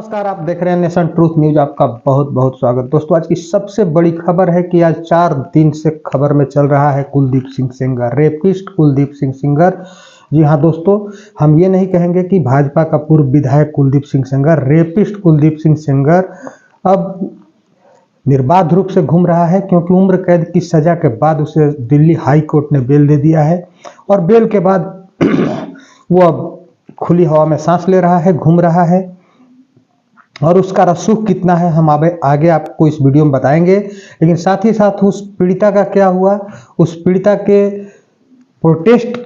नमस्कार, आप देख रहे हैं नेशन ट्रूथ न्यूज। आपका बहुत बहुत स्वागत। दोस्तों, आज की सबसे बड़ी खबर है कि आज 4 दिन से खबर में चल रहा है कुलदीप सिंह सेंगर, रेपिस्ट कुलदीप सिंह सेंगर। जी हाँ दोस्तों, हम ये नहीं कहेंगे कि भाजपा का पूर्व विधायक कुलदीप सिंह सेंगर, रेपिस्ट कुलदीप सिंह सेंगर अब निर्बाध रूप से घूम रहा है, क्योंकि उम्र कैद की सजा के बाद उसे दिल्ली हाई कोर्ट ने बेल दे दिया है और बेल के बाद वो अब खुली हवा में सांस ले रहा है, घूम रहा है। और उसका रसूख कितना है हम आगे आपको इस वीडियो में बताएंगे। लेकिन साथ ही साथ उस पीड़िता का क्या हुआ, उस पीड़िता के प्रोटेस्ट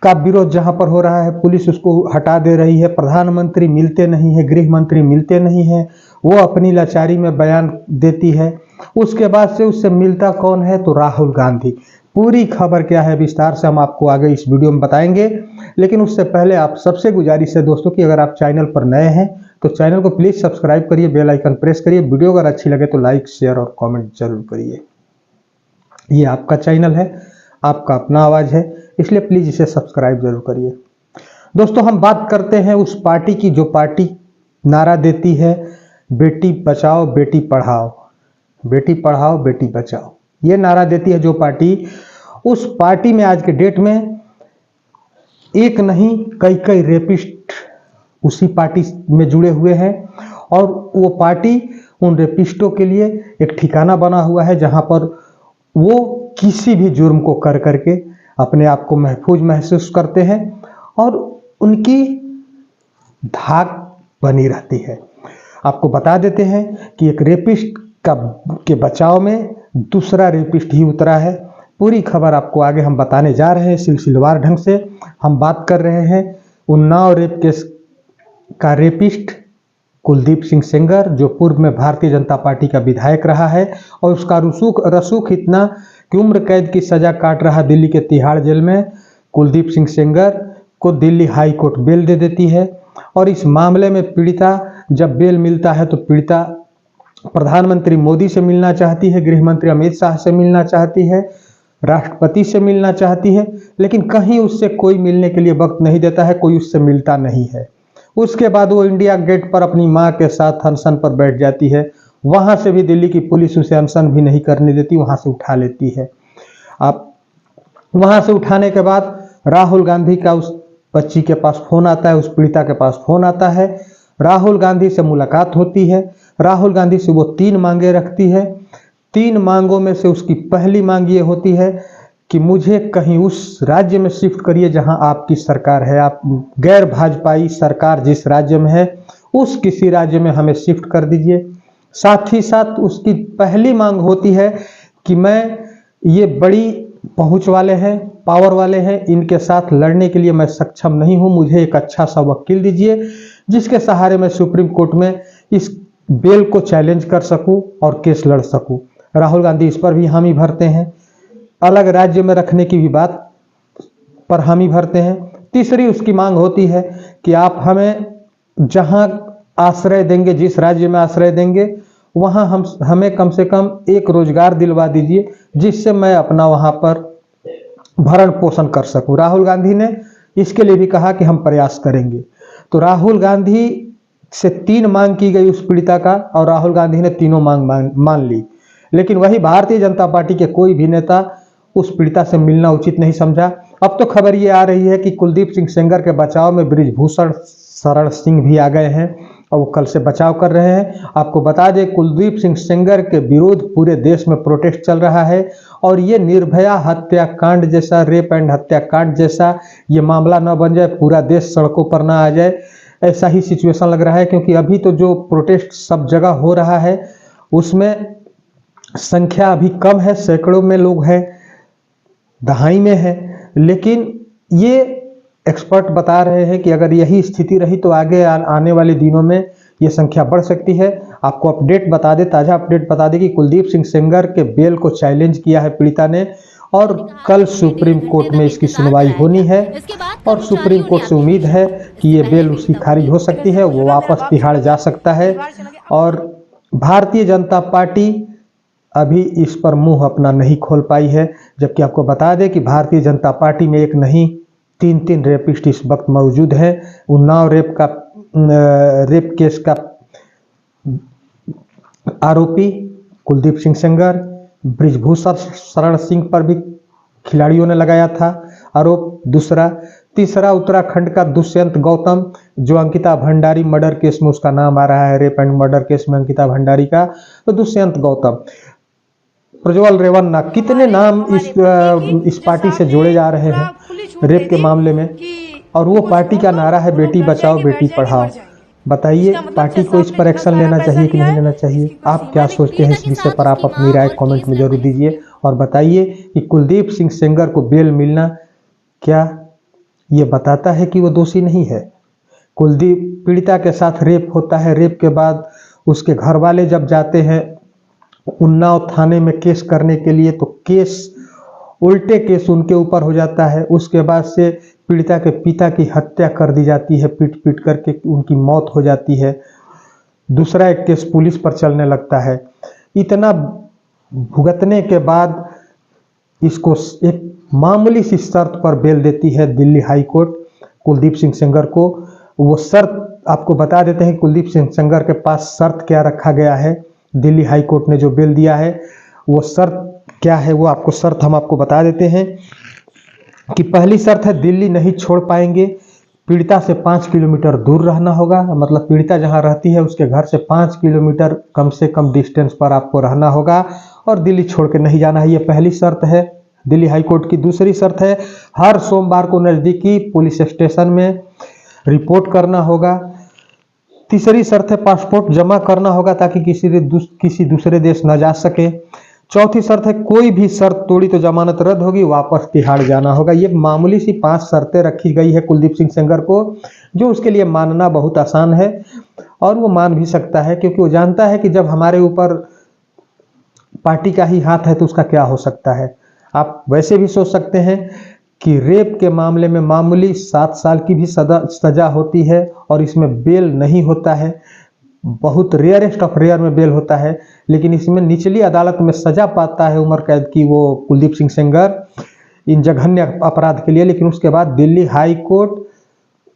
का विरोध जहां पर हो रहा है, पुलिस उसको हटा दे रही है, प्रधानमंत्री मिलते नहीं है, गृह मंत्री मिलते नहीं है, वो अपनी लाचारी में बयान देती है। उसके बाद से उससे मिलता कौन है, तो राहुल गांधी। पूरी खबर क्या है विस्तार से हम आपको आगे इस वीडियो में बताएंगे। लेकिन उससे पहले आप सबसे गुजारिश है दोस्तों कि अगर आप चैनल पर नए हैं तो चैनल को प्लीज सब्सक्राइब करिए, बेल आइकन प्रेस करिए। वीडियो अगर अच्छी लगे तो लाइक, शेयर और कमेंट जरूर करिए। ये आपका चैनल है, आपका अपना आवाज है, इसलिए प्लीज इसे सब्सक्राइब जरूर करिए। दोस्तों, हम बात करते हैं उस पार्टी की जो पार्टी नारा देती है बेटी बचाओ बेटी पढ़ाओ, बेटी पढ़ाओ बेटी बचाओ। ये नारा देती है जो पार्टी, उस पार्टी में आज के डेट में एक नहीं कई कई रेपिस्ट उसी पार्टी में जुड़े हुए हैं। और वो पार्टी उन रेपिस्टों के लिए एक ठिकाना बना हुआ है जहां पर वो किसी भी जुर्म को कर करके अपने आप को महफूज महसूस करते हैं और उनकी धाक बनी रहती है। आपको बता देते हैं कि एक रेपिस्ट के बचाव में दूसरा रेपिस्ट ही उतरा है। पूरी खबर आपको आगे हम बताने जा रहे हैं सिलसिलेवार ढंग से। हम बात कर रहे हैं उन्नाव रेप केस का रेपिस्ट कुलदीप सिंह सेंगर, जो पूर्व में भारतीय जनता पार्टी का विधायक रहा है और उसका रसूख इतना कि उम्र कैद की सजा काट रहा दिल्ली के तिहाड़ जेल में। कुलदीप सिंह सेंगर को दिल्ली हाई कोर्ट बेल दे देती है और इस मामले में पीड़िता जब बेल मिलता है तो पीड़िता प्रधानमंत्री मोदी से मिलना चाहती है, गृह मंत्री अमित शाह से मिलना चाहती है, राष्ट्रपति से मिलना चाहती है, लेकिन कहीं उससे कोई मिलने के लिए वक्त नहीं देता है, कोई उससे मिलता नहीं है। उसके बाद वो इंडिया गेट पर अपनी मां के साथ अनशन पर बैठ जाती है। वहां से भी दिल्ली की पुलिस उसे अनशन भी नहीं करने देती, वहां से उठा लेती है। आप वहां से उठाने के बाद राहुल गांधी का उस बच्ची के पास फोन आता है, उस पीड़िता के पास फोन आता है। राहुल गांधी से मुलाकात होती है। राहुल गांधी से वो 3 मांगे रखती है। 3 मांगों में से उसकी पहली मांग ये होती है कि मुझे कहीं उस राज्य में शिफ्ट करिए जहां आपकी सरकार है। आप गैर भाजपाई सरकार जिस राज्य में है उस किसी राज्य में हमें शिफ्ट कर दीजिए। साथ ही साथ उसकी पहली मांग होती है कि मैं ये बड़ी पहुंच वाले हैं, पावर वाले हैं, इनके साथ लड़ने के लिए मैं सक्षम नहीं हूं। मुझे एक अच्छा सा वकील दीजिए जिसके सहारे मैं सुप्रीम कोर्ट में इस बेल को चैलेंज कर सकूं और केस लड़ सकूं। राहुल गांधी इस पर भी हामी भरते हैं। अलग राज्य में रखने की भी बात पर हामी भरते हैं। तीसरी उसकी मांग होती है कि आप हमें जहां आश्रय देंगे, जिस राज्य में आश्रय देंगे, वहां हमें कम से कम एक रोजगार दिलवा दीजिए जिससे मैं अपना वहां पर भरण पोषण कर सकूं। राहुल गांधी ने इसके लिए भी कहा कि हम प्रयास करेंगे। तो राहुल गांधी से 3 मांग की गई उस पीड़िता का और राहुल गांधी ने तीनों मांग मान ली। लेकिन वही भारतीय जनता पार्टी के कोई भी नेता उस पीड़िता से मिलना उचित नहीं समझा। अब तो खबर ये आ रही है कि कुलदीप सिंह सेंगर के बचाव में बृजभूषण शरण सिंह भी आ गए हैं और वो कल से बचाव कर रहे हैं। आपको बता दें, कुलदीप सिंह सेंगर के विरोध पूरे देश में प्रोटेस्ट चल रहा है और ये निर्भया हत्याकांड जैसा, रेप एंड हत्याकांड जैसा ये मामला न बन जाए, पूरा देश सड़कों पर ना आ जाए, ऐसा ही सिचुएशन लग रहा है। क्योंकि अभी तो जो प्रोटेस्ट सब जगह हो रहा है उसमें संख्या अभी कम है, सैकड़ों में लोग हैं, दहाई में है। लेकिन ये एक्सपर्ट बता रहे हैं कि अगर यही स्थिति रही तो आगे आने वाले दिनों में ये संख्या बढ़ सकती है। आपको अपडेट बता दे, ताजा अपडेट बता दे कि कुलदीप सिंह सेंगर के बेल को चैलेंज किया है पीड़िता ने और कल सुप्रीम कोर्ट में इसकी सुनवाई होनी है और सुप्रीम कोर्ट से उम्मीद है कि ये बेल उसकी खारिज हो सकती है, वो वापस तिहाड़ जा सकता है। और भारतीय जनता पार्टी अभी इस पर मुंह अपना नहीं खोल पाई है। जबकि आपको बता दें कि भारतीय जनता पार्टी में एक नहीं 3 रेपिस्ट इस वक्त मौजूद हैं। उन्नाव रेप का रेप केस का आरोपी कुलदीप सिंह सेंगर, ब्रिजभूषण शरण सिंह पर भी खिलाड़ियों ने लगाया था आरोप। तीसरा उत्तराखंड का दुष्यंत गौतम, जो अंकिता भंडारी मर्डर केस में उसका नाम आ रहा है, रेप एंड मर्डर केस में अंकिता भंडारी का, तो दुष्यंत गौतम, प्रज्वल रेवन्ना, कितने नाम इस पार्टी से जोड़े जा रहे हैं रेप के मामले में। और वो पार्टी का नारा है बेटी बचाओ बेटी पढ़ाओ। बताइए पार्टी को इस पर एक्शन लेना चाहिए कि नहीं लेना चाहिए? आप क्या सोचते हैं इस विषय पर? आप अपनी राय कमेंट में जरूर दीजिए और बताइए कि कुलदीप सिंह सेंगर को बेल मिलना क्या ये बताता है कि वो दोषी नहीं है? कुलदीप पीड़िता के साथ रेप होता है, रेप के बाद उसके घर वाले जब जाते हैं उन्नाव थाने में केस करने के लिए, तो केस उल्टे केस उनके ऊपर हो जाता है। उसके बाद से पीड़िता के पिता की हत्या कर दी जाती है, पीट पीट करके उनकी मौत हो जाती है। दूसरा एक केस पुलिस पर चलने लगता है। इतना भुगतने के बाद इसको एक मामूली सी शर्त पर बेल देती है दिल्ली हाई कोर्ट कुलदीप सिंह सेंगर को। वो शर्त आपको बता देते हैं कुलदीप सिंह सेंगर के पास शर्त क्या रखा गया है। दिल्ली हाई कोर्ट ने जो बेल दिया है वो शर्त क्या है, वो आपको शर्त हम आपको बता देते हैं कि पहली शर्त है दिल्ली नहीं छोड़ पाएंगे, पीड़िता से 5 किलोमीटर दूर रहना होगा। मतलब पीड़िता जहां रहती है उसके घर से 5 किलोमीटर कम से कम डिस्टेंस पर आपको रहना होगा और दिल्ली छोड़ के नहीं जाना है। ये पहली शर्त है दिल्ली हाई कोर्ट की। दूसरी शर्त है हर सोमवार को नज़दीकी पुलिस स्टेशन में रिपोर्ट करना होगा। तीसरी शर्त है पासपोर्ट जमा करना होगा ताकि किसी दूसरे देश न जा सके। चौथी शर्त है कोई भी शर्त तोड़ी तो जमानत रद्द होगी, वापस तिहाड़ जाना होगा। ये मामूली सी 5 शर्तें रखी गई है कुलदीप सिंह सेंगर को, जो उसके लिए मानना बहुत आसान है और वो मान भी सकता है, क्योंकि वो जानता है कि जब हमारे ऊपर पार्टी का ही हाथ है तो उसका क्या हो सकता है। आप वैसे भी सोच सकते हैं कि रेप के मामले में मामूली 7 साल की भी सजा होती है और इसमें बेल नहीं होता है। बहुत रेयरेस्ट ऑफ रेयर में बेल होता है, लेकिन इसमें निचली अदालत में सजा पाता है उम्र कैद की वो कुलदीप सिंह सेंगर इन जघन्य अपराध के लिए। लेकिन उसके बाद दिल्ली हाई कोर्ट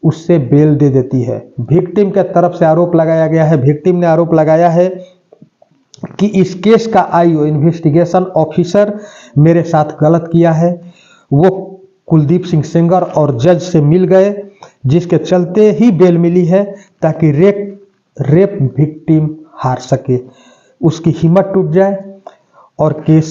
उससे बेल दे देती है। विक्टिम के तरफ से आरोप लगाया गया है, विक्टिम ने आरोप लगाया है कि इस केस का आईओ इन्वेस्टिगेशन ऑफिसर मेरे साथ गलत किया है। वो कुलदीप सिंह सेंगर और जज से मिल गए, जिसके चलते ही बेल मिली है ताकि रेप विक्टिम हार सके, उसकी हिम्मत टूट जाए और केस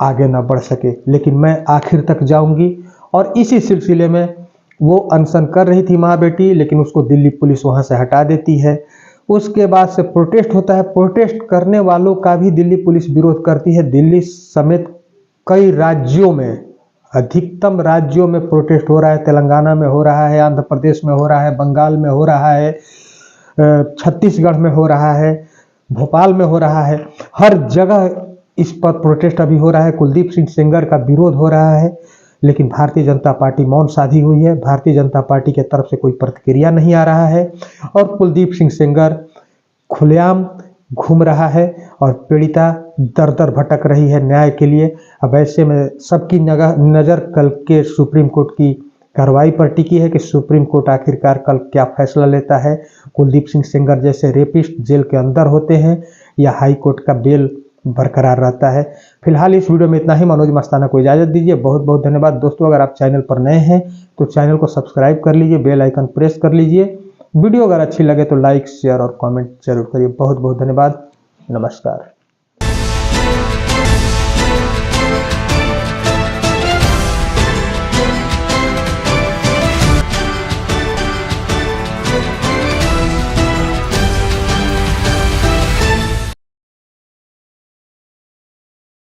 आगे ना बढ़ सके। लेकिन मैं आखिर तक जाऊंगी। और इसी सिलसिले में वो अनशन कर रही थी माँ बेटी, लेकिन उसको दिल्ली पुलिस वहां से हटा देती है। उसके बाद से प्रोटेस्ट होता है। प्रोटेस्ट करने वालों का भी दिल्ली पुलिस विरोध करती है। दिल्ली समेत कई राज्यों में, अधिकतम राज्यों में प्रोटेस्ट हो रहा है। तेलंगाना में हो रहा है, आंध्र प्रदेश में हो रहा है, बंगाल में हो रहा है, छत्तीसगढ़ में हो रहा है, भोपाल में हो रहा है। हर जगह इस पर प्रोटेस्ट अभी हो रहा है, कुलदीप सिंह सेंगर का विरोध हो रहा है। लेकिन भारतीय जनता पार्टी मौन साधी हुई है। भारतीय जनता पार्टी के तरफ से कोई प्रतिक्रिया नहीं आ रहा है और कुलदीप सिंह सेंगर खुलेआम घूम रहा है और पीड़िता दर दर भटक रही है न्याय के लिए। अब ऐसे में सबकी नज़र कल के सुप्रीम कोर्ट की कार्रवाई पर टिकी है कि सुप्रीम कोर्ट आखिरकार कल क्या फैसला लेता है। कुलदीप सिंह सेंगर जैसे रेपिस्ट जेल के अंदर होते हैं या हाई कोर्ट का बेल बरकरार रहता है। फिलहाल इस वीडियो में इतना ही। मनोज मस्ताना को इजाज़त दीजिए। बहुत बहुत धन्यवाद दोस्तों। अगर आप चैनल पर नए हैं तो चैनल को सब्सक्राइब कर लीजिए, बेल आइकन प्रेस कर लीजिए। वीडियो अगर अच्छी लगे तो लाइक शेयर और कमेंट जरूर करिए। बहुत बहुत धन्यवाद। नमस्कार।